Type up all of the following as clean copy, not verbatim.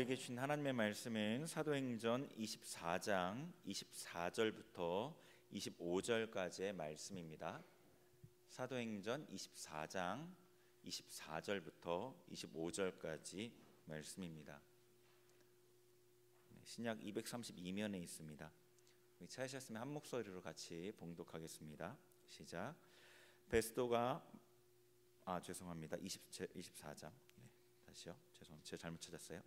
우리에게 주신 하나님의 말씀은 사도행전 24장 24절부터 25절까지의 말씀입니다. 사도행전 24장 24절부터 25절까지 말씀입니다. 신약 232면에 있습니다. 찾으셨으면 한 목소리로 같이 봉독하겠습니다. 시작. 베스도가 죄송합니다. 24장. 다시요. 죄송합니다. 제가 잘못 찾았어요.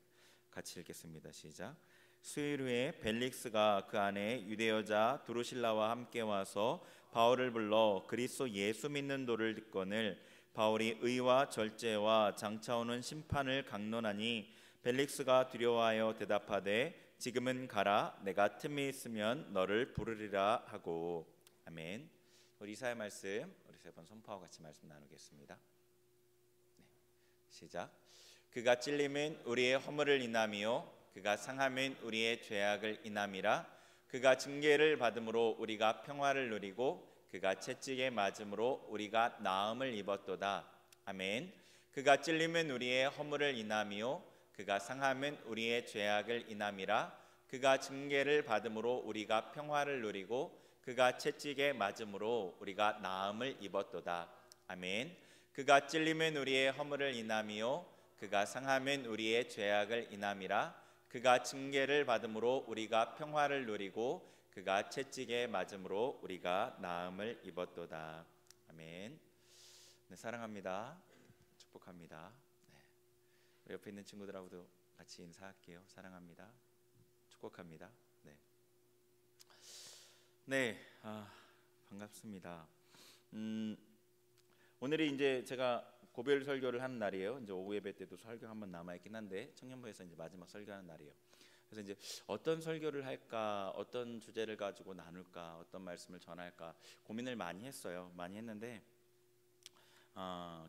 같이 읽겠습니다. 시작. 수일 후에 벨릭스가 그 안에 유대 여자 드루실라와 함께 와서 바울을 불러 그리스도 예수 믿는 도를 듣거늘 바울이 의와 절제와 장차 오는 심판을 강론하니 벨릭스가 두려워하여 대답하되 지금은 가라 내가 틈이 있으면 너를 부르리라 하고. 아멘. 우리 이사야 말씀 우리 세 번 선포하고 같이 말씀 나누겠습니다. 시작. 그가 찔림은 우리의 허물을 인함이요 그가 상함은 우리의 죄악을 인함이라. 그가 징계를 받음으로 우리가 평화를 누리고 그가 채찍에 맞음으로 우리가 나음을 입었도다. 아멘. 그가 찔림은 우리의 허물을 인함이요 그가 상함은 우리의 죄악을 인함이라. 그가 징계를 받음으로 우리가 평화를 누리고 그가 채찍에 맞음으로 우리가 나음을 입었도다. 아멘. 그가 찔림은 우리의 허물을 인함이요 그가 상함은 우리의 죄악을 인함이라. 그가 징계를 받음으로 우리가 평화를 누리고 그가 채찍에 맞음으로 우리가 나음을 입었도다. 아멘. 네, 사랑합니다. 축복합니다. 네. 우리 옆에 있는 친구들하고도 같이 인사할게요. 사랑합니다. 축복합니다. 네, 반갑습니다. 오늘이 이제 제가 고별 설교를 하는 날이에요. 이제 오후 예배 때도 설교 한번 남아 있긴 한데 청년부에서 이제 마지막 설교하는 날이에요. 그래서 이제 어떤 설교를 할까, 어떤 주제를 가지고 나눌까, 어떤 말씀을 전할까 고민을 많이 했어요. 많이 했는데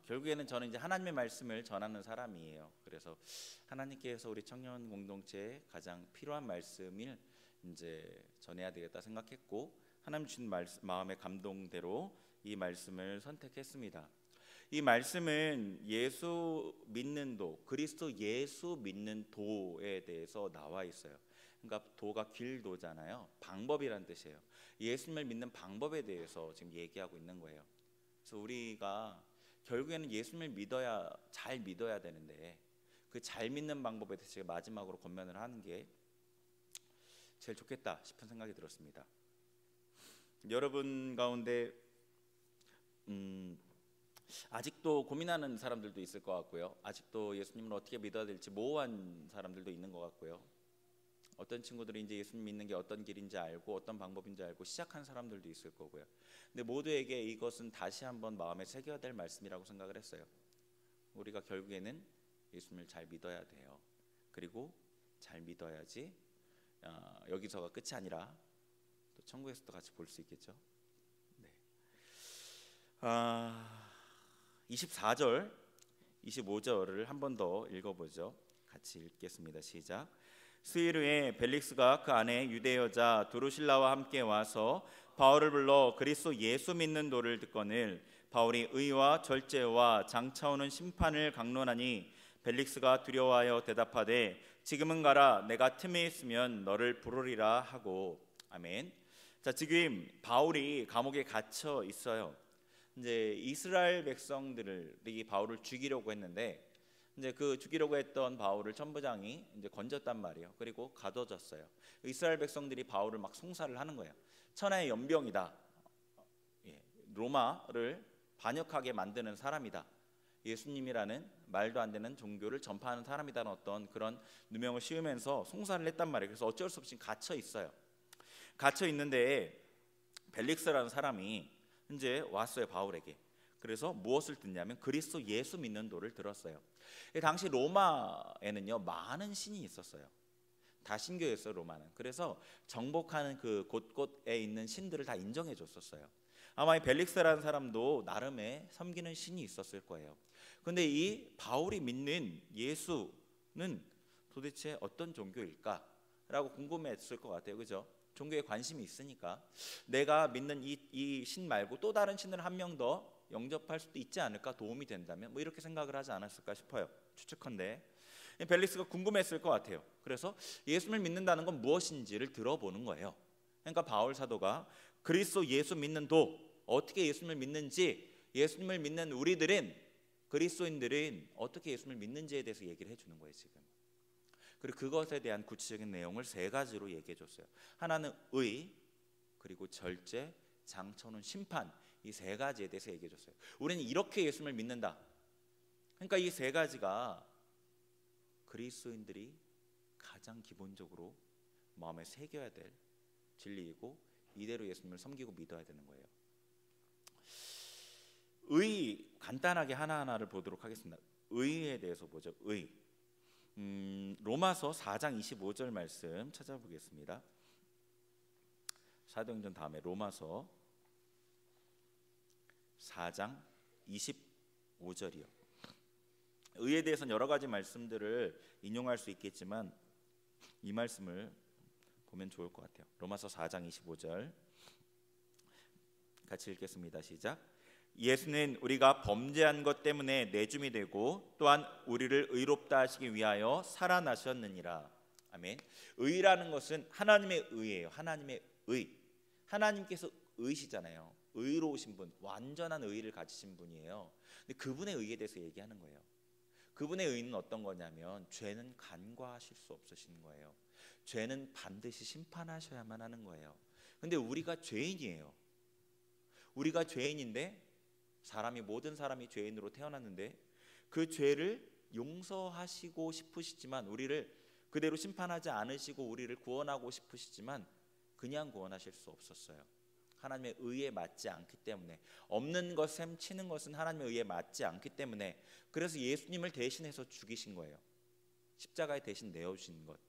결국에는 저는 이제 하나님의 말씀을 전하는 사람이에요. 그래서 하나님께서 우리 청년 공동체에 가장 필요한 말씀을 이제 전해야 되겠다 생각했고 하나님 주신 마음의 감동대로 이 말씀을 선택했습니다. 이 말씀은 예수 믿는 도, 그리스도 예수 믿는 도에 대해서 나와 있어요. 그러니까 도가 길도잖아요. 방법이란 뜻이에요. 예수님을 믿는 방법에 대해서 지금 얘기하고 있는 거예요. 그래서 우리가 결국에는 예수님을 잘 믿어야 되는데 그 잘 믿는 방법에 대해서 제가 마지막으로 권면을 하는 게 제일 좋겠다 싶은 생각이 들었습니다. 여러분 가운데 아직도 고민하는 사람들도 있을 것 같고요. 아직도 예수님을 어떻게 믿어야 될지 모호한 사람들도 있는 것 같고요. 어떤 친구들이 이제 예수님 믿는 게 어떤 길인지 알고 어떤 방법인지 알고 시작한 사람들도 있을 거고요. 근데 모두에게 이것은 다시 한번 마음에 새겨야 될 말씀이라고 생각을 했어요. 우리가 결국에는 예수님을 잘 믿어야 돼요. 그리고 잘 믿어야지 여기서가 끝이 아니라 또 천국에서도 같이 볼 수 있겠죠. 네. 24절, 25절을 한 번 더 읽어보죠. 같이 읽겠습니다. 시작. 수일 후에 벨릭스가 그 안에 유대 여자 드루실라와 함께 와서 바울을 불러 그리스도 예수 믿는 도를 듣거늘 바울이 의와 절제와 장차 오는 심판을 강론하니 벨릭스가 두려워하여 대답하되 지금은 가라 내가 틈에 있으면 너를 부르리라 하고. 아멘. 자, 지금 바울이 감옥에 갇혀 있어요. 이제 이스라엘 백성들이 바울을 죽이려고 했는데 이제 그 죽이려고 했던 바울을 천부장이 이제 건졌단 말이에요. 그리고 가둬졌어요. 이스라엘 백성들이 바울을 막 송사를 하는 거예요. 천하의 연병이다. 로마를 반역하게 만드는 사람이다. 예수님이라는 말도 안 되는 종교를 전파하는 사람이라는 어떤 그런 누명을 씌우면서 송사를 했단 말이에요. 그래서 어쩔 수 없이 갇혀 있어요. 갇혀 있는데 벨릭스라는 사람이 이제 왔어요, 바울에게. 그래서 무엇을 듣냐면 그리스도 예수 믿는 도를 들었어요. 당시 로마에는요 많은 신이 있었어요. 다 신교였어요, 로마는. 그래서 정복하는 그 곳곳에 있는 신들을 다 인정해 줬었어요. 아마 이 벨릭스라는 사람도 나름의 섬기는 신이 있었을 거예요. 근데 이 바울이 믿는 예수는 도대체 어떤 종교일까라고 궁금했을 것 같아요. 그죠? 종교에 관심이 있으니까 내가 믿는 이 신 말고 또 다른 신을 한 명 더 영접할 수도 있지 않을까, 도움이 된다면 뭐 이렇게 생각을 하지 않았을까 싶어요. 추측컨대. 벨릭스가 궁금했을 것 같아요. 그래서 예수를 믿는다는 건 무엇인지를 들어보는 거예요. 그러니까 바울 사도가 그리스도 예수 믿는 도, 어떻게 예수님을 믿는지, 예수님을 믿는 우리들은, 그리스도인들은 어떻게 예수님을 믿는지에 대해서 얘기를 해주는 거예요 지금. 그리고 그것에 대한 구체적인 내용을 세 가지로 얘기해 줬어요. 하나는 의, 그리고 절제, 장천훈, 심판, 이 세 가지에 대해서 얘기해 줬어요. 우리는 이렇게 예수님을 믿는다. 그러니까 이 세 가지가 그리스도인들이 가장 기본적으로 마음에 새겨야 될 진리이고, 이대로 예수님을 섬기고 믿어야 되는 거예요. 의, 간단하게 하나하나를 보도록 하겠습니다. 의에 대해서 보죠. 의. 로마서 4장 25절 말씀 찾아보겠습니다. 사도행전 다음에 로마서 4장 25절이요. 의에 대해서는 여러 가지 말씀들을 인용할 수 있겠지만 이 말씀을 보면 좋을 것 같아요. 로마서 4장 25절 같이 읽겠습니다. 시작. 예수는 우리가 범죄한 것 때문에 내줌이 되고 또한 우리를 의롭다 하시기 위하여 살아나셨느니라. 아멘. 의라는 것은 하나님의 의예요. 하나님의 의. 하나님께서 의시잖아요. 의로우신 분, 완전한 의를 가지신 분이에요. 근데 그분의 의에 대해서 얘기하는 거예요. 그분의 의는 어떤 거냐면 죄는 간과하실 수 없으신 거예요. 죄는 반드시 심판하셔야만 하는 거예요. 근데 우리가 죄인이에요. 우리가 죄인인데, 모든 사람이 죄인으로 태어났는데 그 죄를 용서하시고 싶으시지만, 우리를 그대로 심판하지 않으시고 우리를 구원하고 싶으시지만 그냥 구원하실 수 없었어요. 하나님의 의에 맞지 않기 때문에, 없는 것 셈 치는 것은 하나님의 의에 맞지 않기 때문에, 그래서 예수님을 대신해서 죽이신 거예요. 십자가에 대신 내어주신 것.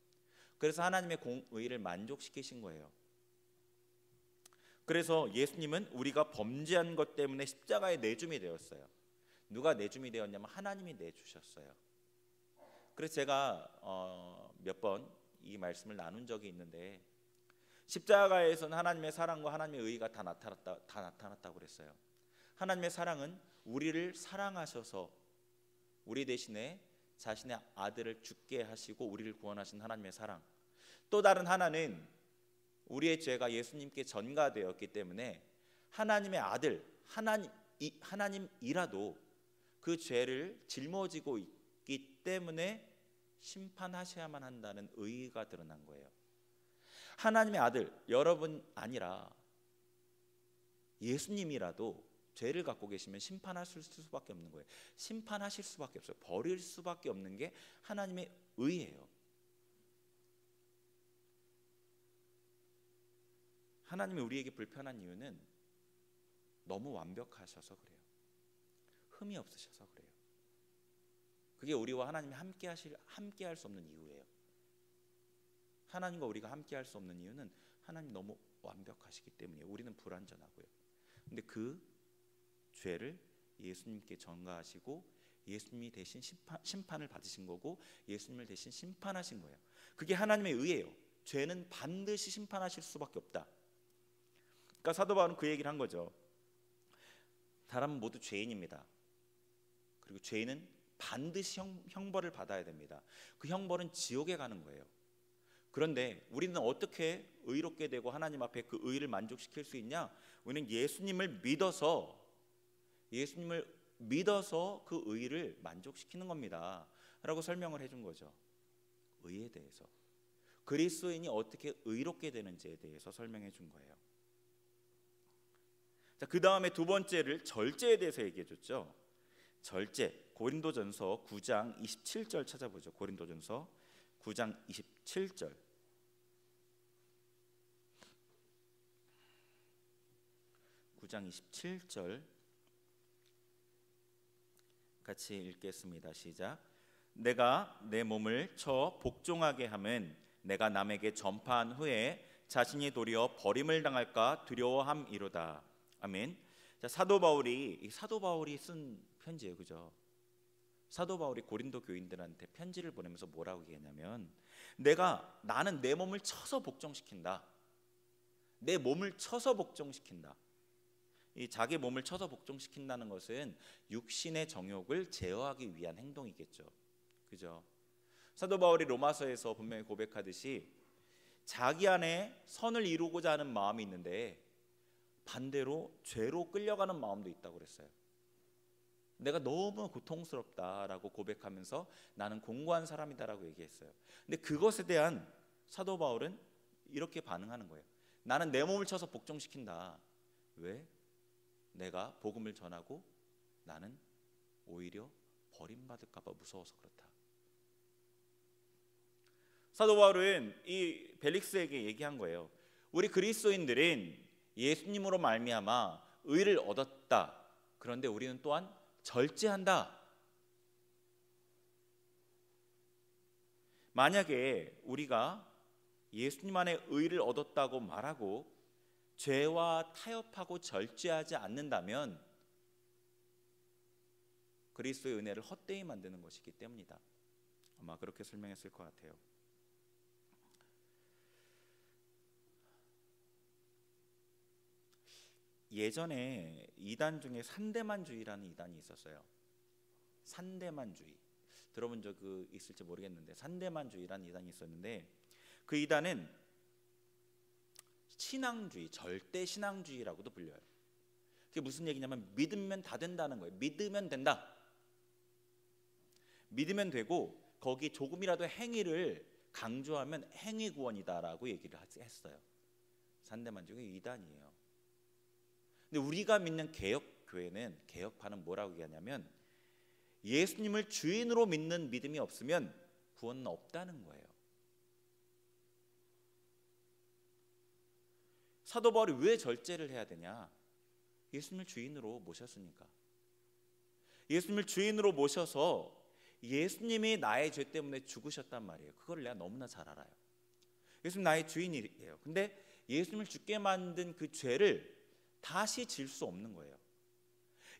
그래서 하나님의 공의를 만족시키신 거예요. 그래서 예수님은 우리가 범죄한 것 때문에 십자가에 내줌이 되었어요. 누가 내줌이 되었냐면 하나님이 내주셨어요. 그래서 제가 몇 번 이 말씀을 나눈 적이 있는데, 십자가에서는 하나님의 사랑과 하나님의 의가 다 나타났다고 그랬어요. 하나님의 사랑은 우리를 사랑하셔서 우리 대신에 자신의 아들을 죽게 하시고 우리를 구원하신 하나님의 사랑. 또 다른 하나는 우리의 죄가 예수님께 전가되었기 때문에 하나님의 아들, 하나님이라도 그 죄를 짊어지고 있기 때문에 심판하셔야만 한다는 의의가 드러난 거예요. 하나님의 아들, 여러분 아니라 예수님이라도 죄를 갖고 계시면 심판하실 수밖에 없는 거예요. 심판하실 수밖에 없어요. 버릴 수밖에 없는 게 하나님의 의예요. 하나님이 우리에게 불편한 이유는 너무 완벽하셔서 그래요. 흠이 없으셔서 그래요. 그게 우리와 하나님이 함께할 수 없는 이유예요. 하나님과 우리가 함께할 수 없는 이유는 하나님 너무 완벽하시기 때문이에요. 우리는 불완전하고요. 근데 그 죄를 예수님께 전가하시고 예수님이 대신 심판을 받으신 거고, 예수님을 대신 심판하신 거예요. 그게 하나님의 의예요. 죄는 반드시 심판하실 수밖에 없다. 그러니까 사도 바울은 그 얘기를 한 거죠. 사람은 모두 죄인입니다. 그리고 죄인은 반드시 형벌을 받아야 됩니다. 그 형벌은 지옥에 가는 거예요. 그런데 우리는 어떻게 의롭게 되고 하나님 앞에 그 의를 만족시킬 수 있냐? 우리는 예수님을 믿어서 그 의를 만족시키는 겁니다 라고 설명을 해준 거죠. 의에 대해서, 그리스도인이 어떻게 의롭게 되는지에 대해서 설명해 준 거예요. 자, 그 다음에 두 번째를 절제에 대해서 얘기해 줬죠. 절제, 고린도전서 9장 27절 찾아보죠. 고린도전서 9장 27절. (9장 27절) 같이 읽겠습니다. 시작. 내가 내 몸을 쳐 복종하게 함은 내가 남에게 전파한 후에 자신이 도리어 버림을 당할까 두려워함이로다. 아멘. 자, 사도 바울이 쓴 편지예요, 그죠? 사도 바울이 고린도 교인들한테 편지를 보내면서 뭐라고 얘기했냐면, 나는 내 몸을 쳐서 복종시킨다. 내 몸을 쳐서 복종시킨다. 이 자기 몸을 쳐서 복종시킨다는 것은 육신의 정욕을 제어하기 위한 행동이겠죠, 그죠? 사도 바울이 로마서에서 분명히 고백하듯이 자기 안에 선을 이루고자 하는 마음이 있는데 반대로 죄로 끌려가는 마음도 있다고 그랬어요. 내가 너무 고통스럽다라고 고백하면서 나는 공고한 사람이다라고 얘기했어요. 근데 그것에 대한 사도 바울은 이렇게 반응하는 거예요. 나는 내 몸을 쳐서 복종시킨다. 왜? 내가 복음을 전하고 나는 오히려 버림받을까 봐 무서워서 그렇다. 사도 바울은 이 벨릭스에게 얘기한 거예요. 우리 그리스도인들은 예수님으로 말미암아 의를 얻었다. 그런데 우리는 또한 절제한다. 만약에 우리가 예수님 안에 의를 얻었다고 말하고 죄와 타협하고 절제하지 않는다면 그리스도의 은혜를 헛되이 만드는 것이기 때문이다. 아마 그렇게 설명했을 것 같아요. 예전에 이단 중에 산데만주의라는 이단이 있었어요. 산데만주의 들어본 적 있을지 모르겠는데 산데만주의라는 이단이 있었는데 그 이단은 신앙주의, 절대 신앙주의라고도 불려요. 그게 무슨 얘기냐면 믿으면 다 된다는 거예요. 믿으면 된다. 믿으면 되고 거기 조금이라도 행위를 강조하면 행위 구원이다라고 얘기를 했어요. 산데만주의 이단이에요. 근데 우리가 믿는 개혁교회는, 개혁파는 뭐라고 얘기하냐면 예수님을 주인으로 믿는 믿음이 없으면 구원은 없다는 거예요. 사도 바울이 왜 절제를 해야 되냐? 예수님을 주인으로 모셨으니까. 예수님을 주인으로 모셔서 예수님이 나의 죄 때문에 죽으셨단 말이에요. 그걸 내가 너무나 잘 알아요. 예수님 나의 주인이에요. 근데 예수님을 죽게 만든 그 죄를 다시 질 수 없는 거예요.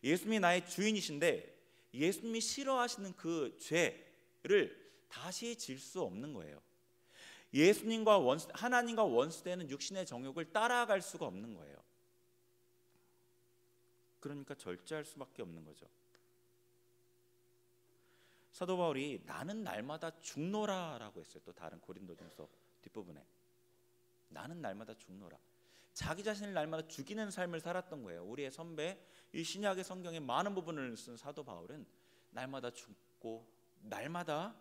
예수님이 나의 주인이신데 예수님이 싫어하시는 그 죄를 다시 질 수 없는 거예요. 예수님과 하나님과 원수되는 육신의 정욕을 따라갈 수가 없는 거예요. 그러니까 절제할 수밖에 없는 거죠. 사도 바울이 나는 날마다 죽노라라고 했어요. 또 다른 고린도전서 뒷부분에 나는 날마다 죽노라. 자기 자신을 날마다 죽이는 삶을 살았던 거예요. 우리의 선배, 이 신약의 성경의 많은 부분을 쓴 사도 바울은 날마다 죽고 날마다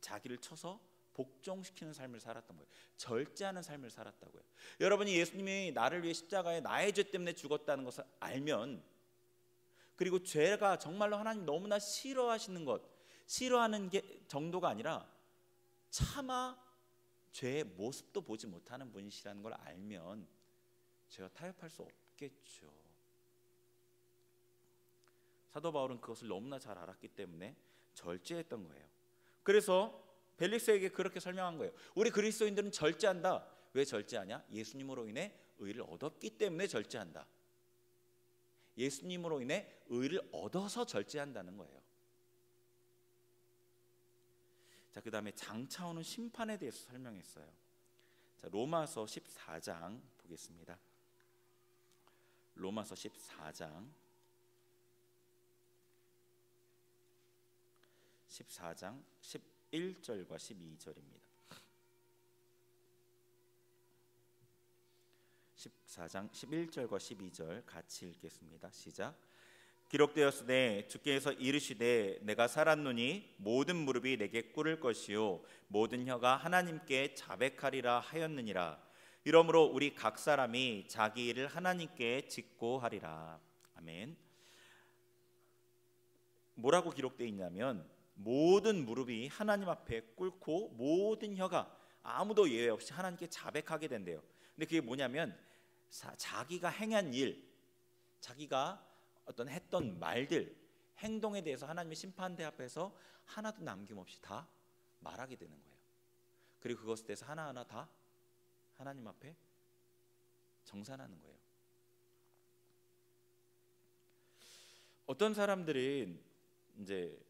자기를 쳐서 복종시키는 삶을 살았던 거예요. 절제하는 삶을 살았다고요. 여러분이 예수님이 나를 위해 십자가에 나의 죄 때문에 죽었다는 것을 알면, 그리고 죄가 정말로 하나님 너무나 싫어하시는 것, 싫어하는 게 정도가 아니라 차마 죄의 모습도 보지 못하는 분이시라는 걸 알면 죄와 타협할 수 없겠죠. 사도 바울은 그것을 너무나 잘 알았기 때문에 절제했던 거예요. 그래서 벨릭스에게 그렇게 설명한 거예요. 우리 그리스도인들은 절제한다. 왜 절제하냐? 예수님으로 인해 의를 얻었기 때문에 절제한다. 예수님으로 인해 의를 얻어서 절제한다는 거예요. 자, 그 다음에 장차 오는 심판에 대해서 설명했어요. 자, 로마서 14장 보겠습니다. 로마서 14장 11절과 12절입니다. 14장 11절과 12절 같이 읽겠습니다. 시작. 기록되었으되 주께서 이르시되 내가 살았노니 모든 무릎이 내게 꿇을 것이요 모든 혀가 하나님께 자백하리라 하였느니라. 이러므로 우리 각 사람이 자기 일을 하나님께 짓고 하리라. 아멘. 뭐라고 기록되어 있냐면 모든 무릎이 하나님 앞에 꿇고 모든 혀가 아무도 예외 없이 하나님께 자백하게 된대요. 근데 그게 뭐냐면 자기가 행한 일, 자기가 어떤 했던 말들, 행동에 대해서 하나님의 심판대 앞에서 하나도 남김없이 다 말하게 되는 거예요. 그리고 그것에 대해서 하나하나 다 하나님 앞에 정산하는 거예요. 어떤 사람들은 이제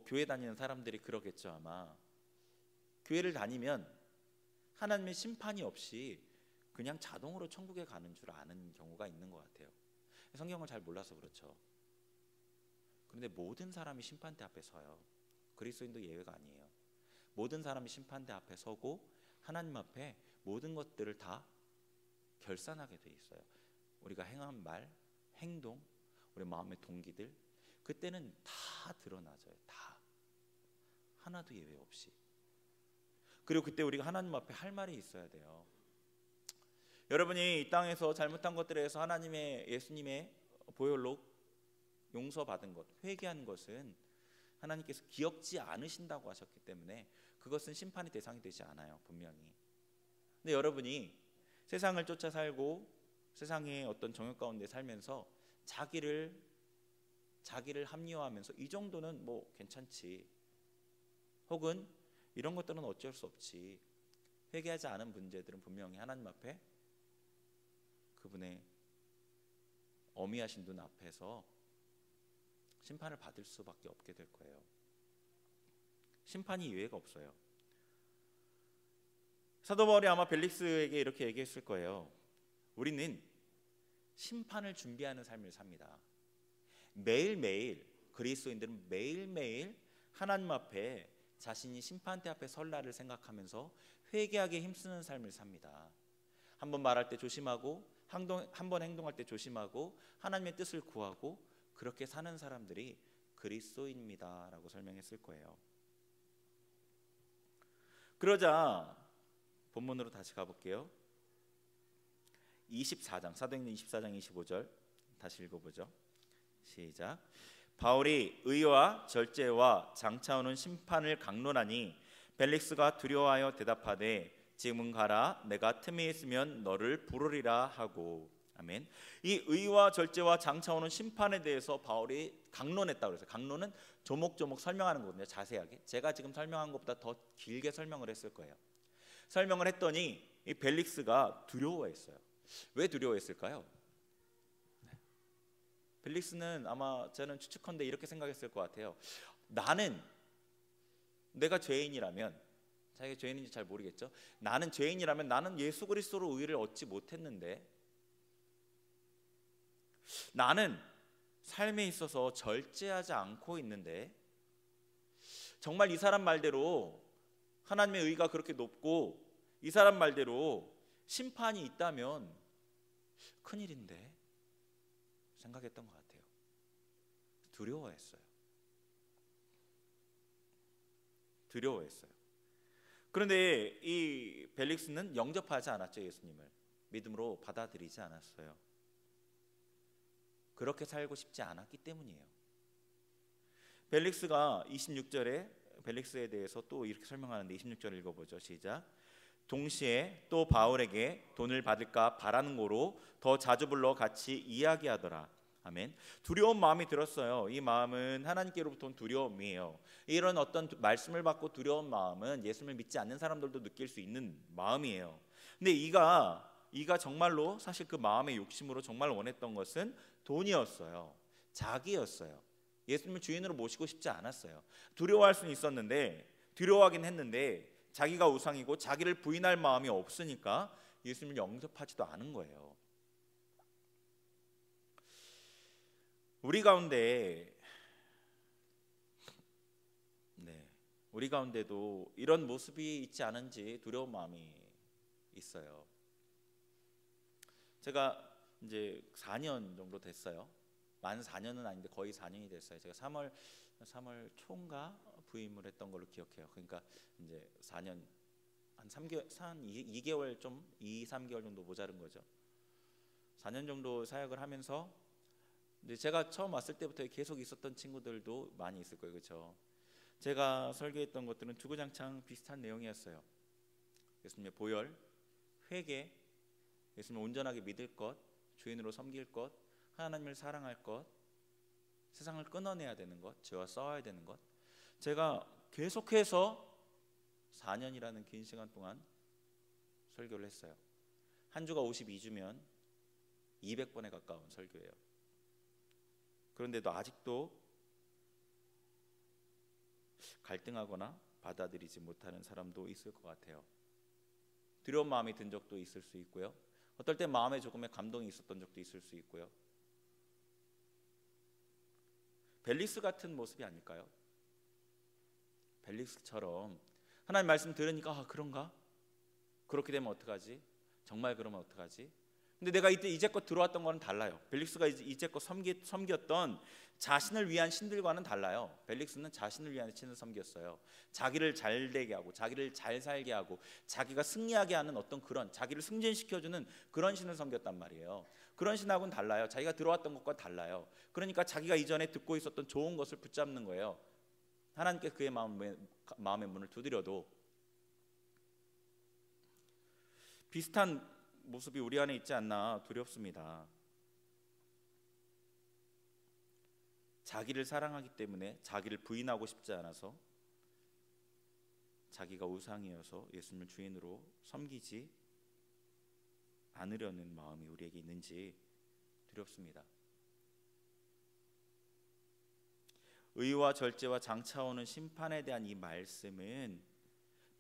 교회 다니는 사람들이 그러겠죠. 아마 교회를 다니면 하나님의 심판이 없이 그냥 자동으로 천국에 가는 줄 아는 경우가 있는 것 같아요. 성경을 잘 몰라서 그렇죠. 그런데 모든 사람이 심판대 앞에 서요. 그리스도인도 예외가 아니에요. 모든 사람이 심판대 앞에 서고 하나님 앞에 모든 것들을 다 결산하게 돼 있어요. 우리가 행한 말, 행동, 우리 마음의 동기들, 그때는 다 드러나져요. 다 하나도 예외 없이. 그리고 그때 우리가 하나님 앞에 할 말이 있어야 돼요. 여러분이 이 땅에서 잘못한 것들에 대해서 하나님의, 예수님의 보혈로 용서받은 것, 회개한 것은 하나님께서 기억지 않으신다고 하셨기 때문에 그것은 심판의 대상이 되지 않아요. 분명히. 근데 여러분이 세상을 쫓아 살고 세상의 어떤 정욕 가운데 살면서 자기를 합리화하면서 이 정도는 뭐 괜찮지, 혹은 이런 것들은 어쩔 수 없지, 회개하지 않은 문제들은 분명히 하나님 앞에 그분의 어미하신 눈 앞에서 심판을 받을 수밖에 없게 될 거예요. 심판이 예외가 없어요. 사도 바울이 아마 벨릭스에게 이렇게 얘기했을 거예요. 우리는 심판을 준비하는 삶을 삽니다. 매일매일, 그리스도인들은 매일매일 하나님 앞에 자신이 심판대 앞에 설 날을 생각하면서 회개하게 힘쓰는 삶을 삽니다. 한 번 말할 때 조심하고, 한 번 행동할 때 조심하고, 하나님의 뜻을 구하고, 그렇게 사는 사람들이 그리스도인입니다 라고 설명했을 거예요. 그러자 본문으로 다시 가볼게요. 24장, 사도행전 24장 25절 다시 읽어보죠. 시작. 바울이 의와 절제와 장차오는 심판을 강론하니 벨릭스가 두려워하여 대답하되 지금은 가라, 내가 틈이 있으면 너를 부르리라 하고. 아멘. 이 의와 절제와 장차오는 심판에 대해서 바울이 강론했다고 그랬어요. 강론은 조목조목 설명하는 거거든요. 자세하게. 제가 지금 설명한 것보다 더 길게 설명을 했을 거예요. 설명을 했더니 이 벨릭스가 두려워했어요. 왜 두려워했을까요? 벨릭스는 아마 저는 추측컨대 이렇게 생각했을 것 같아요. 내가 죄인이라면, 자기가 죄인인지 잘 모르겠죠. 나는 죄인이라면 나는 예수 그리스도로 의를 얻지 못했는데, 나는 삶에 있어서 절제하지 않고 있는데, 정말 이 사람 말대로 하나님의 의가 그렇게 높고 이 사람 말대로 심판이 있다면 큰일인데 생각했던 것 같아요. 두려워했어요. 그런데 이 벨릭스는 영접하지 않았죠. 예수님을 믿음으로 받아들이지 않았어요. 그렇게 살고 싶지 않았기 때문이에요. 벨릭스가 26절에 벨릭스에 대해서 또 이렇게 설명하는데 26절 읽어보죠. 시작. 동시에 또 바울에게 돈을 받을까 바라는 거로 더 자주 불러 같이 이야기하더라. 아멘. 두려운 마음이 들었어요. 이 마음은 하나님께로부터 온 두려움이에요. 이런 어떤 말씀을 받고 두려운 마음은 예수님을 믿지 않는 사람들도 느낄 수 있는 마음이에요. 근데 이가 정말로 사실 그 마음의 욕심으로 정말 원했던 것은 돈이었어요. 자기였어요. 예수님을 주인으로 모시고 싶지 않았어요. 두려워할 수는 있었는데, 두려워하긴 했는데 자기가 우상이고 자기를 부인할 마음이 없으니까 예수님을 영접하지도 않은 거예요. 우리 가운데도 이런 모습이 있지 않은지 두려운 마음이 있어요. 제가 이제 4년 정도 됐어요. 만 4년은 아닌데 거의 4년이 됐어요. 제가 3월 초인가 부임을 했던 걸로 기억해요. 그러니까 이제 4년 한 2개월 좀 2-3개월 정도 모자른 거죠. 4년 정도 사역을 하면서 이제 제가 처음 왔을 때부터 계속 있었던 친구들도 많이 있을 거예요. 그렇죠? 제가 설교했던 것들은 주구장창 비슷한 내용이었어요. 예수님의 보혈, 회개, 예수님을 온전하게 믿을 것, 주인으로 섬길 것, 하나님을 사랑할 것, 세상을 끊어내야 되는 것, 죄와 싸워야 되는 것. 제가 계속해서 4년이라는 긴 시간 동안 설교를 했어요. 한 주가 52주면 200번에 가까운 설교예요. 그런데도 아직도 갈등하거나 받아들이지 못하는 사람도 있을 것 같아요. 두려운 마음이 든 적도 있을 수 있고요. 어떨 때 마음에 조금의 감동이 있었던 적도 있을 수 있고요. 벨릭스 같은 모습이 아닐까요? 벨릭스처럼 하나님 말씀 들으니까 그런가? 그렇게 되면 어떡하지? 정말 그러면 어떡하지? 근데 내가 이제껏 들어왔던 거는 달라요. 벨릭스가 이제껏 섬겼던 자신을 위한 신들과는 달라요. 벨릭스는 자신을 위한 신을 섬겼어요. 자기를 잘 되게 하고 자기를 잘 살게 하고 자기가 승리하게 하는 어떤 그런 자기를 승진시켜주는 그런 신을 섬겼단 말이에요. 그런 신하고는 달라요. 자기가 들어왔던 것과 달라요. 그러니까 자기가 이전에 듣고 있었던 좋은 것을 붙잡는 거예요. 하나님께 그의 마음의 문을 두드려도 비슷한 모습이 우리 안에 있지 않나 두렵습니다. 자기를 사랑하기 때문에 자기를 부인하고 싶지 않아서 자기가 우상이어서 예수님을 주인으로 섬기지 않으려는 마음이 우리에게 있는지 두렵습니다. 의와 절제와 장차오는 심판에 대한 이 말씀은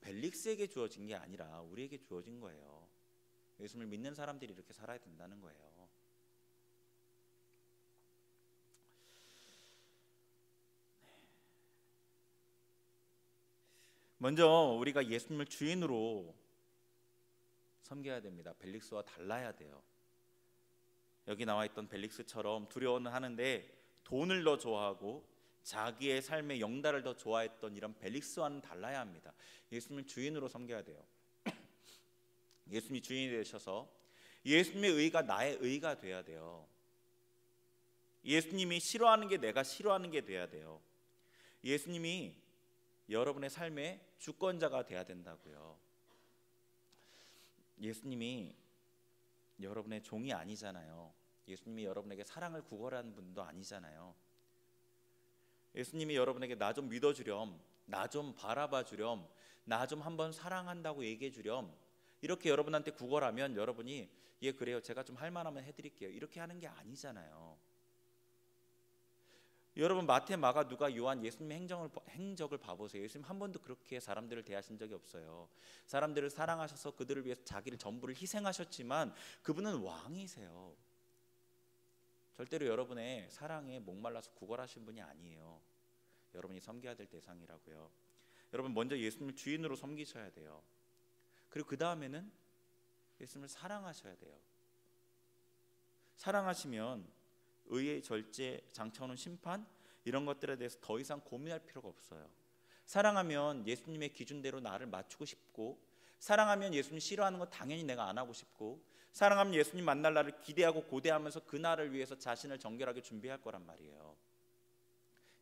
벨릭스에게 주어진 게 아니라 우리에게 주어진 거예요. 예수님을 믿는 사람들이 이렇게 살아야 된다는 거예요. 먼저 우리가 예수님을 주인으로 섬겨야 됩니다. 벨릭스와 달라야 돼요. 여기 나와 있던 벨릭스처럼 두려워는 하는데 돈을 더 좋아하고 자기의 삶의 영달을 더 좋아했던 이런 벨릭스와는 달라야 합니다. 예수님을 주인으로 섬겨야 돼요. 예수님이 주인이 되셔서 예수님의 의가 나의 의가 돼야 돼요. 예수님이 싫어하는 게 내가 싫어하는 게 돼야 돼요. 예수님이 여러분의 삶의 주권자가 돼야 된다고요. 예수님이 여러분의 종이 아니잖아요. 예수님이 여러분에게 사랑을 구걸하는 분도 아니잖아요. 예수님이 여러분에게 나 좀 믿어주렴, 나 좀 바라봐 주렴, 나 좀 한번 사랑한다고 얘기해 주렴, 이렇게 여러분한테 구걸하면 여러분이 예 그래요, 제가 좀 할 만하면 해드릴게요, 이렇게 하는 게 아니잖아요. 여러분 마태, 마가, 누가, 요한 예수님의 행적을 봐보세요. 예수님 한 번도 그렇게 사람들을 대하신 적이 없어요. 사람들을 사랑하셔서 그들을 위해서 자기를 전부를 희생하셨지만 그분은 왕이세요. 절대로 여러분의 사랑에 목말라서 구걸하신 분이 아니에요. 여러분이 섬겨야 될 대상이라고요. 여러분 먼저 예수님을 주인으로 섬기셔야 돼요. 그리고 그 다음에는 예수님을 사랑하셔야 돼요. 사랑하시면 의의 절제, 장차오는 심판 이런 것들에 대해서 더 이상 고민할 필요가 없어요. 사랑하면 예수님의 기준대로 나를 맞추고 싶고, 사랑하면 예수님 싫어하는 거 당연히 내가 안 하고 싶고, 사랑하면 예수님 만날 날을 기대하고 고대하면서 그 날을 위해서 자신을 정결하게 준비할 거란 말이에요.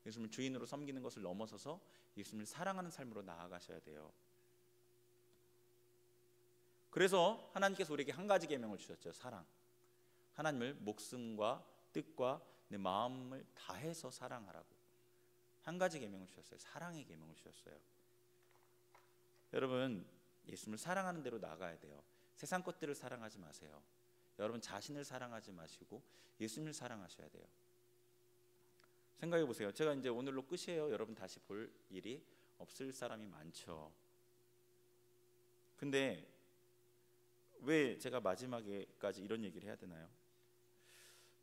예수님을 주인으로 섬기는 것을 넘어서서 예수님을 사랑하는 삶으로 나아가셔야 돼요. 그래서 하나님께서 우리에게 한 가지 계명을 주셨죠. 사랑. 하나님을 목숨과 뜻과 내 마음을 다해서 사랑하라고 한 가지 계명을 주셨어요. 사랑의 계명을 주셨어요. 여러분 예수님을 사랑하는 대로 나가야 돼요. 세상 것들을 사랑하지 마세요. 여러분 자신을 사랑하지 마시고 예수님을 사랑하셔야 돼요. 생각해 보세요. 제가 이제 오늘로 끝이에요. 여러분 다시 볼 일이 없을 사람이 많죠. 근데 왜 제가 마지막에까지 이런 얘기를 해야 되나요?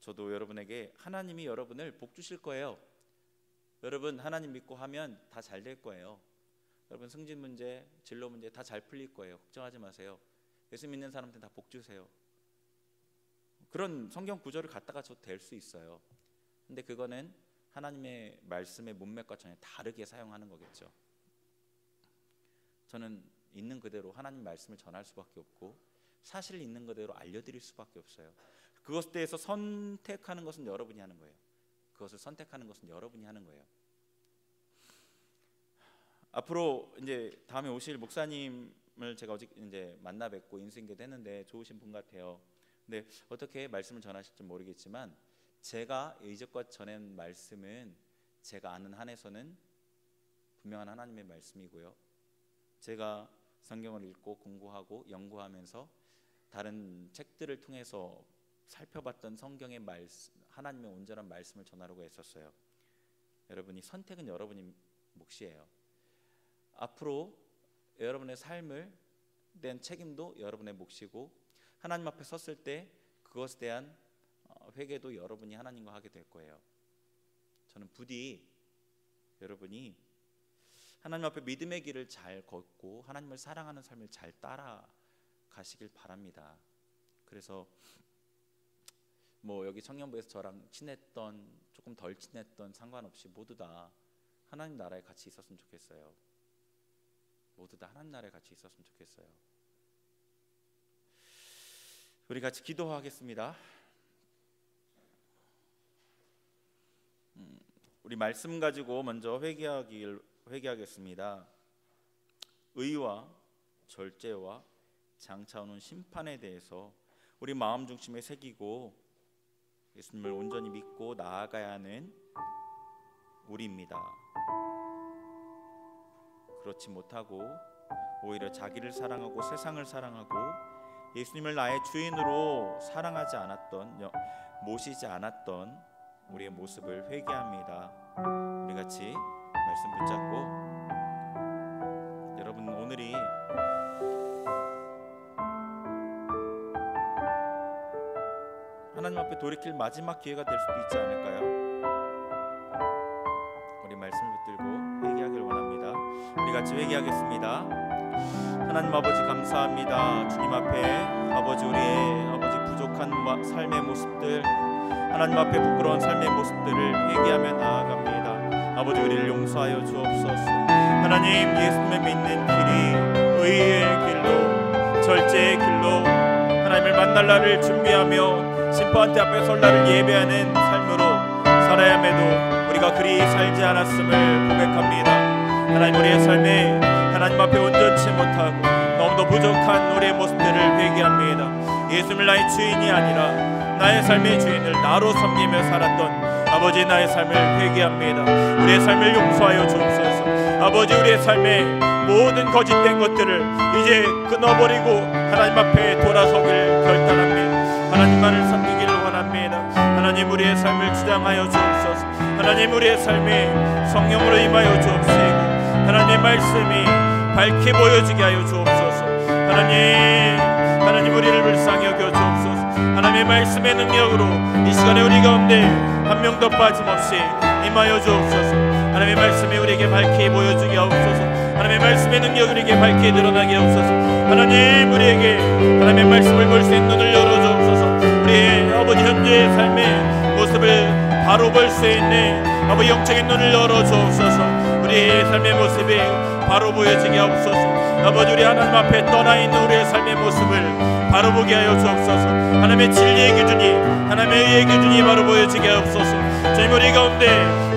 저도 여러분에게 하나님이 여러분을 복 주실 거예요. 여러분 하나님 믿고 하면 다 잘 될 거예요. 여러분 승진 문제, 진로 문제 다 잘 풀릴 거예요. 걱정하지 마세요. 예수 믿는 사람들 다 복 주세요. 그런 성경 구절을 갖다가 저 될 수 있어요. 근데 그거는 하나님의 말씀의 문맥과 전혀 다르게 사용하는 거겠죠. 저는 있는 그대로 하나님 말씀을 전할 수밖에 없고 사실 있는 그대로 알려드릴 수밖에 없어요. 그것에 대해서 선택하는 것은 여러분이 하는 거예요. 그것을 선택하는 것은 여러분이 하는 거예요. 앞으로 이제 다음에 오실 목사님을 제가 어제 이제 만나 뵙고 인수인계도 했는데 좋으신 분 같아요. 근데 어떻게 말씀을 전하실지 모르겠지만 제가 이제껏 전한 말씀은 제가 아는 한에서는 분명한 하나님의 말씀이고요. 제가 성경을 읽고 공부하고 연구하면서 다른 책들을 통해서 살펴봤던 성경의 말씀, 하나님의 온전한 말씀을 전하려고 했었어요. 여러분이 선택은 여러분이 몫이에요. 앞으로 여러분의 삶을 대한 책임도 여러분의 몫이고 하나님 앞에 섰을 때 그것에 대한 회개도 여러분이 하나님과 하게 될 거예요. 저는 부디 여러분이 하나님 앞에 믿음의 길을 잘 걷고 하나님을 사랑하는 삶을 잘 따라가시길 바랍니다. 그래서 뭐 여기 청년부에서 저랑 친했던 조금 덜 친했던 상관없이 모두 다 하나님 나라에 같이 있었으면 좋겠어요. 모두 다 하나님 나라에 같이 있었으면 좋겠어요. 우리 같이 기도하겠습니다. 우리 말씀 가지고 먼저 회개하겠습니다. 의와 절제와 장차 오는 심판에 대해서 우리 마음 중심에 새기고 예수님을 온전히 믿고 나아가야 하는 우리입니다. 그렇지 못하고 오히려 자기를 사랑하고 세상을 사랑하고 예수님을 나의 주인으로 사랑하지 않았던, 모시지 않았던 우리의 모습을 회개합니다. 우리 같이 말씀 붙잡고, 여러분 오늘이 하나님 앞에 돌이킬 마지막 기회가 될 수도 있지 않을까요? 우리 말씀을 붙들고 회개하길 원합니다. 우리 같이 회개하겠습니다. 하나님 아버지 감사합니다. 주님 앞에 아버지, 우리의 아버지 부족한 삶의 모습들, 하나님 앞에 부끄러운 삶의 모습들을 회개하며 나아갑니다. 아버지, 우리를 용서하여 주옵소서. 하나님, 예수님을 믿는 길이 의의 길로, 절제의 길로, 하나님을 만날 날을 준비하며 심판대 앞에 설 날을 예배하는 삶으로 살아야 함에도 우리가 그리 살지 않았음을 고백합니다. 하나님, 우리의 삶에 하나님 앞에 온전치 못하고 너무도 부족한 우리의 모습들을 회개합니다. 예수님을 나의 주인이 아니라 나의 삶의 주인을 나로 섬기며 살았던 아버지, 나의 삶을 회개합니다. 우리의 삶을 용서하여 주옵소서. 아버지, 우리의 삶의 모든 거짓된 것들을 이제 끊어버리고 하나님 앞에 돌아서길 결단합니다. 하나님만을 섬기기를 원합니다. 하나님, 우리의 삶을 주장하여 주옵소서. 하나님, 우리의 삶에 성령으로 임하여 주옵시고 하나님의 말씀이 밝게 보여지게 하여 주옵소서. 하나님 우리를 불쌍히 여겨 주옵소서. 하나님의 말씀의 능력으로 이 시간에 우리 가운데 한 명도 빠짐없이 임하여 주옵소서. 하나님의 말씀이 우리에게 밝게 보여주게 하옵소서. 하나님의 말씀의 능력이 우리에게 밝게 드러나게 하옵소서. 하나님, 우리에게 하나님의 말씀을 볼 수 있는 눈을 열어 주옵소서. 우리의 아버지 현재의 삶의 모습을 바로 볼 수 있는 아버지 영적인 눈을 열어 주옵소서. 우리의 삶의 모습이 바로 보여지게 하옵소서. 아버지, 우리 하나님 앞에 떠나 있는 우리의 삶의 모습을 바로 보게 하여 주옵소서. 하나님의 진리의 기준이, 하나님의 의의 기준이 바로 보여지게 하옵소서. 주님, 우리 가운데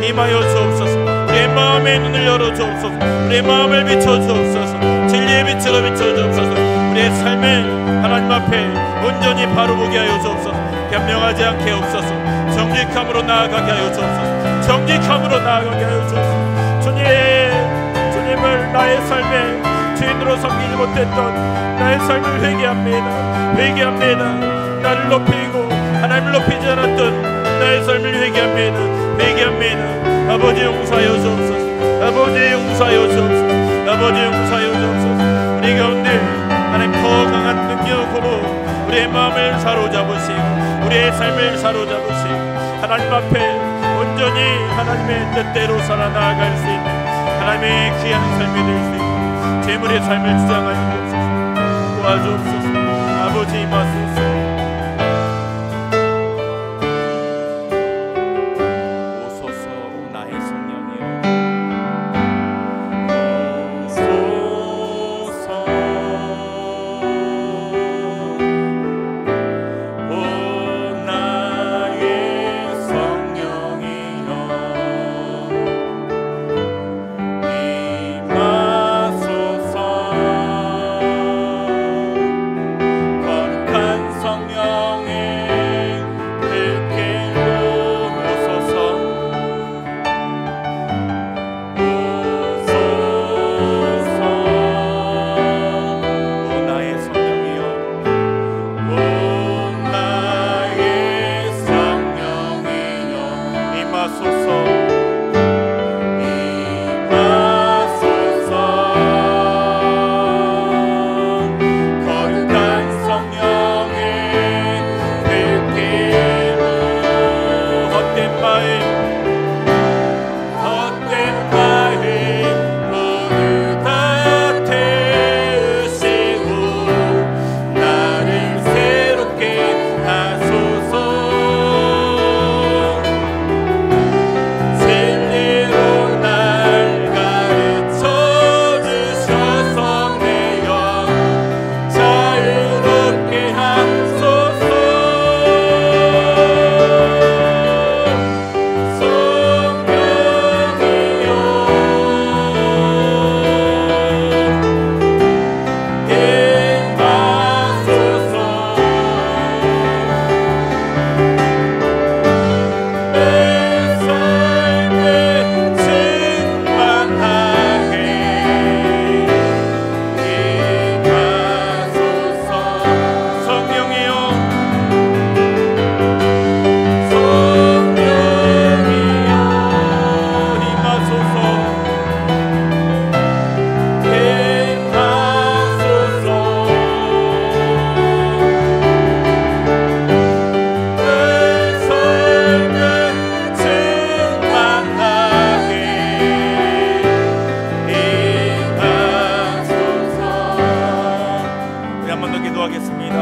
임하여 주옵소서. 우리의 마음의 눈을 열어 주옵소서. 우리의 마음을 비춰 주옵소서. 진리의 빛으로 비춰 주옵소서. 우리의 삶을 하나님 앞에 온전히 바로 보게 하여 주옵소서. 변명하지 않게 하옵소서. 정직함으로 나아가게 하여 주옵소서. 정직함으로 나아가게 하여 주옵소서. 주님을 나의 삶의 주인으로 섬기지 못했던 나의 삶을 회개합니다. 나를 높이고 하나님을 높이지 않았던 나의 삶을 회개합니다. 아버지, 용서하여 주옵소서. 아버지, 용서하여 주옵소서. 아버지, 용서하여 주옵소서. 우리 가운데 하나님 더 강한 능력으로 우리의 마음을 사로잡으시고 우리의 삶을 사로잡으시고 하나님 앞에 온전히 하나님의 뜻대로 살아나갈 수 있는 하나님의 귀한 삶이 될 수 있는 재물의 삶을 주장하여 주옵소서. 도와주옵소서. 아버지, 임하소서. 거룩한 한 번 더 기도하겠습니다.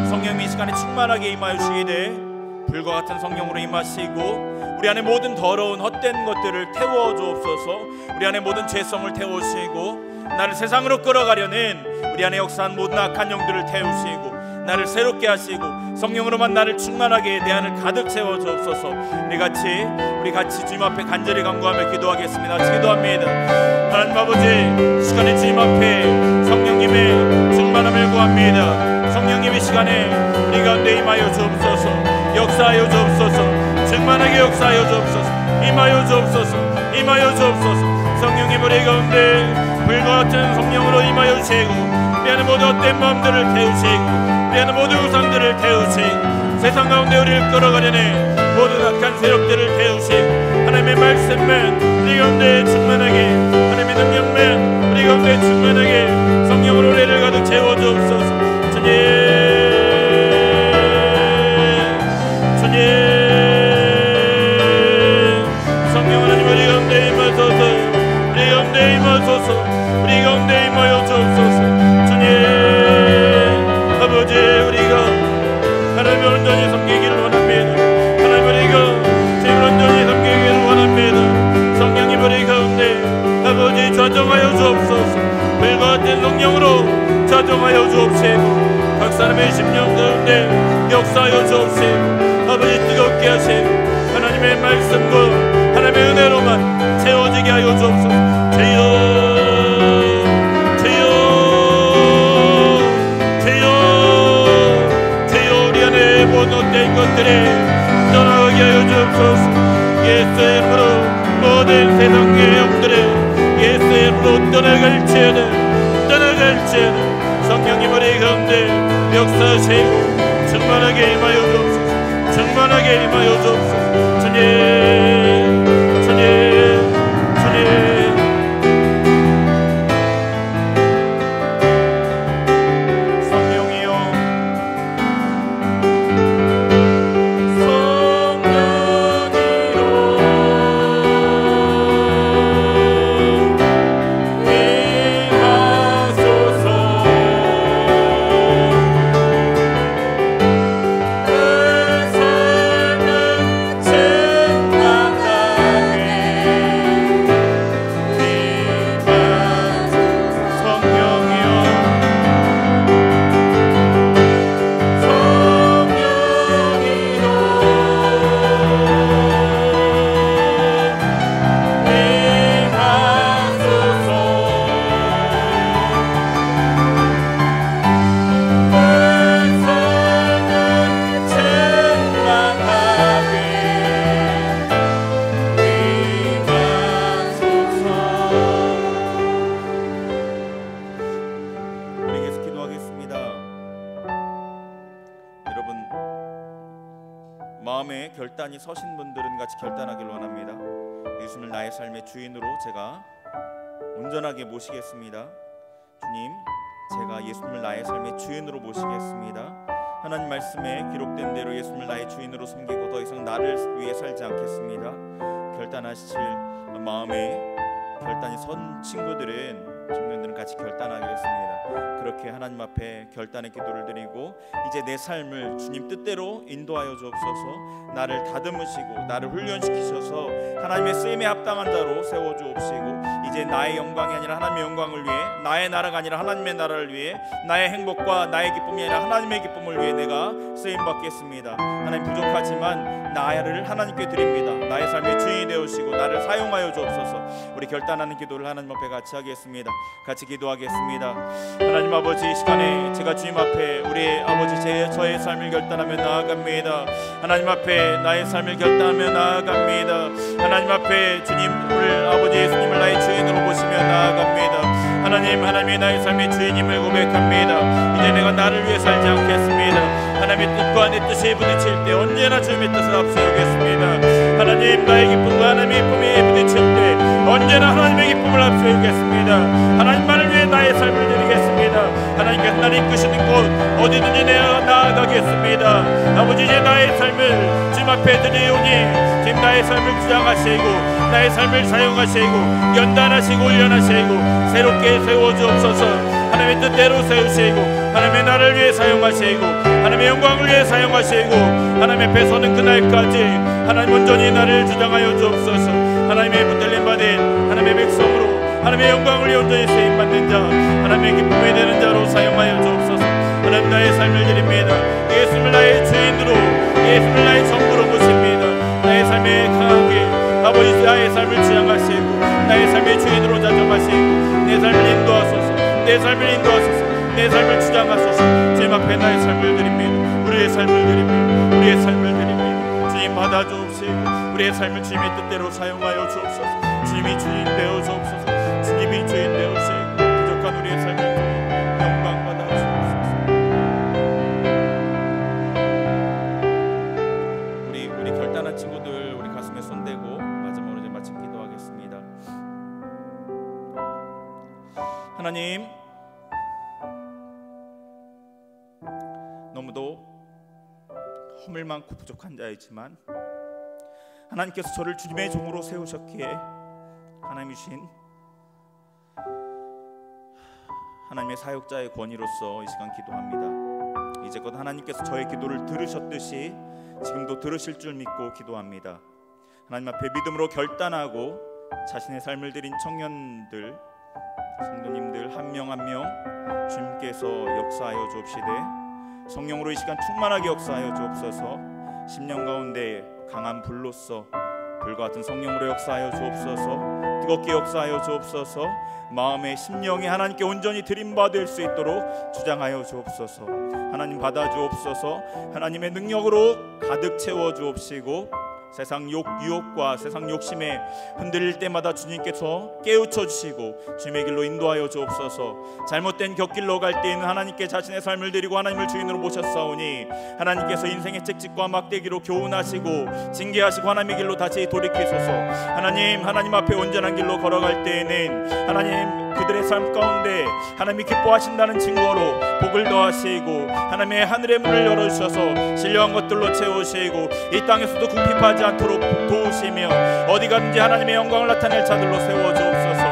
성령님 이 시간에 충만하게 임하시되 불과 같은 성령으로 임하시고 우리 안에 모든 더러운 헛된 것들을 태워 주옵소서. 우리 안에 모든 죄성을 태우시고 나를 세상으로 끌어가려는 우리 안에 역사한 모든 악한 영들을 태우시고 나를 새롭게 하시고 성령으로만 나를 충만하게 내 안을 가득 채워 주옵소서. 우리 같이 주님 앞에 간절히 간구하며 기도하겠습니다. 같이 기도합니다. 하나님 아버지, 시간에 주님 앞에 성령님의 충만함을 구합니다. 성령님 이 시간에 우리 가운데 임하여 주옵소서. 역사하여 주옵소서. 충만하게 역사하여 주옵소서. 임하여 주옵소서. 임하여 주옵소서. 성령님 우리 가운데 불과 같은 성령으로 임하여 주시고 우리 안에 모든 헛된 마음들을 태우시고 우리 안에 모든 우상들을 태우시고 세상 가운데 우리를 끌어가려는 모든 악한 세력들을 태우시고 하나님의 말씀만 우리 가운데 충만하게, 하나님의 능력만 우리 가운데 충만하게 성령으로 우리를 가득 채워 주옵소서. 주님, 성령 하나님 우리 가운데 임하소서. 우리 가운데 임하소서. 우리 가운데 임하여 주옵소서. 주님 아버지, 우리가 하나님을 온전히 섬기기를 원합니다. 하나님 우리가 주님을 온전히 섬기기를 원합니다. 성령님 우리 가운데 아버지 좌정하여 주옵소서. 불과 같은 성령으로 좌정하여 주옵시고 각 사람의 심령 가운데 역사하여 주옵시고 아버지 뜨겁게 하시고 하나님의 말씀과 하나님의 은혜로만 채워지게 하여 주옵소서. 주여 모든 헛된 것들이 떠나가게 하여 주옵소서. 예수의 이름으로 모든 세상의 영들이 예수의 이름으로 떠나갈지어다. 성령님 우리 가운데 역사하시고 충만하게 임하여 주옵소서. 충만하게 임하여 주옵소서. 주님, 주님, 주님. 마음에 결단이 서신 분들은 같이 결단하기를 원합니다. 예수님을 나의 삶의 주인으로 제가 온전하게 모시겠습니다. 주님, 제가 예수님을 나의 삶의 주인으로 모시겠습니다. 하나님 말씀에 기록된 대로 예수님을 나의 주인으로 섬기고 더 이상 나를 위해 살지 않겠습니다. 결단하실 마음에 결단이 선 청년들은 같이 결단하겠습니다. 그렇게 하나님 앞에 결단의 기도를 드리고 이제 내 삶을 주님 뜻대로 인도하여 주옵소서. 나를 다듬으시고 나를 훈련시키셔서 하나님의 쓰임에 합당한 자로 세워주옵시고 이제 나의 영광이 아니라 하나님의 영광을 위해, 나의 나라가 아니라 하나님의 나라를 위해, 나의 행복과 나의 기쁨이 아니라 하나님의 기쁨을 위해 내가 쓰임받겠습니다. 하나님, 부족하지만 나를 하나님께 드립니다. 나의 삶의 주인이 되어주시고 나를 사용하여 주옵소서. 우리 결단하는 기도를 하나님 앞에 같이 하겠습니다. 같이 기도하겠습니다. 하나님 아버지, 이 시간에 제가 주님 앞에 우리 아버지 저의 삶을 결단하며 나아갑니다. 하나님 앞에 나의 삶을 결단하며 나아갑니다. 하나님 앞에 주님, 우리 아버지 예수님을 나의 주인으로 모시며 나아갑니다. 하나님이 나의 삶의 주인임을 고백합니다. 이제 내가 나를 위해 살지 않겠습니다. 하나님의 뜻과 내 뜻이 부딪힐 때 언제나 주님의 뜻을 앞세우겠습니다. 하나님, 나의 기쁨과 하나님의 기쁨이 부딪힐 때 언제나 하나님의 기쁨을 앞세우겠습니다. 하나님만을 위해 나의 삶을 드리겠습니다. 하나님께서 나를 이끄시는 곳 어디든지 내가 나아가겠습니다. 아버지, 이제 나의 삶을 주님 앞에 드리오니 주님 나의 삶을 주장하시고 나의 삶을 사용하시고 연단하시고 훈련하시고 새롭게 세워주옵소서. 하나님의 뜻대로 세우시고 하나님의 나라를 위해 사용하시고 하나님의 영광을 위해 사용하시고 하나님 앞에 서는 그날까지 하나님 온전히 나를 주장하여 주옵소서. 하나님의 붙들림 받은 하나님의 백성으로 하나님의 영광을 위해 온전히 쓰임받는 자, 하나님의 기쁨이 되는 자로 사용하여 주옵소서. 하나님 나의 삶을 드립니다. 예수님을 나의 주인으로, 예수님을 나의 전부로 모십니다. 나의 삶에 강하게 아버지 나의 삶을 주장하시고 나의 삶의 주인으로 자정하시고 내 삶을 인도하소서. 내 삶을 인도하소서. 내 삶을 주장하소서. 주님 앞에 나의 삶을 드립니다. 우리의 삶을 드립니다. 우리의 삶을 드립니다. 주님 받아주옵시고 우리의 삶을 주님의 뜻대로 사용하여 주옵소서. 주님이 주인 되어 주옵소서. 주님이 주인 되어시고 부족한 우리의 삶을 영광 받아 주옵소서. 우리 결단한 친구들 우리 가슴에 손대고 마지막으로 이제 마침 기도하겠습니다. 하나님, 너무도 허물 많고 부족한 자이지만 하나님께서 저를 주님의 종으로 세우셨기에 하나님이신 하나님의 사역자의 권위로서 이 시간 기도합니다. 이제껏 하나님께서 저의 기도를 들으셨듯이 지금도 들으실 줄 믿고 기도합니다. 하나님 앞에 믿음으로 결단하고 자신의 삶을 드린 청년들, 성도님들 한 명 한 명 주님께서 역사하여 주옵시되 성령으로 이 시간 충만하게 역사하여 주옵소서. 심령 가운데 강한 불로서 불과 같은 성령으로 역사하여 주옵소서. 뜨겁게 역사하여 주옵소서. 마음의 심령이 하나님께 온전히 드림받을 수 있도록 주장하여 주옵소서. 하나님 받아 주옵소서. 하나님의 능력으로 가득 채워 주옵시고 세상 유혹과 세상 욕심에 흔들릴 때마다 주님께서 깨우쳐 주시고 주님의 길로 인도하여 주옵소서. 잘못된 곁길로 갈 때에는 하나님께 자신의 삶을 드리고 하나님을 주인으로 모셨사오니 하나님께서 인생의 채찍과 막대기로 교훈하시고 징계하시고 하나님의 길로 다시 돌이키소서. 하나님 앞에 온전한 길로 걸어갈 때에는 하나님 그들의 삶 가운데 하나님이 기뻐하신다는 증거로 복을 더하시고 하나님의 하늘의 문을 열어주셔서 신령한 것들로 채우시고 이 땅에서도 궁핍하지 않도록 도우시며 어디 가든지 하나님의 영광을 나타낼 자들로 세워주옵소서.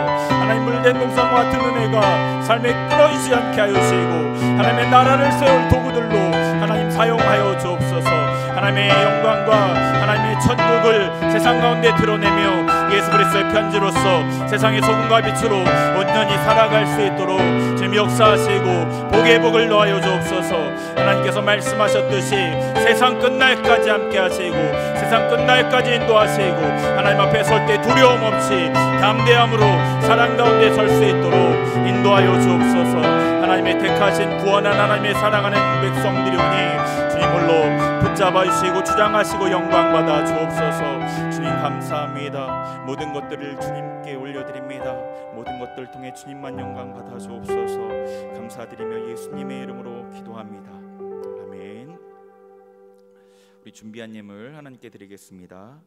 하나님 물된 동산과 같은 은혜가 삶에 끊어지지 않게 하시고 하나님의 나라를 세울 도구들로 하나님 사용하여 주옵소서. 하나님의 영광과 하나님의 천국을 세상 가운데 드러내며 예수 그리스도의 편지로서 세상의 소금과 빛으로 온전히 살아갈 수 있도록 주님 역사하시고 복의 복을 더하여 주옵소서. 하나님께서 말씀하셨듯이 세상 끝날까지 함께 하시고 세상 끝날까지 인도하시고 하나님 앞에 설 때 두려움 없이 담대함으로 사랑 가운데 설 수 있도록 인도하여 주옵소서. 하나님의 택하신 구원한 하나님의 사랑하는 백성들이오니 주님 홀로 붙잡아 주시고 주장하시고 영광 받아 주옵소서. 주님 감사합니다. 모든 것들을 주님께 올려드립니다. 모든 것들 통해 주님만 영광 받아 주옵소서. 감사드리며 예수님의 이름으로 기도합니다. 아멘. 우리 준비한 예물 하나님께 드리겠습니다.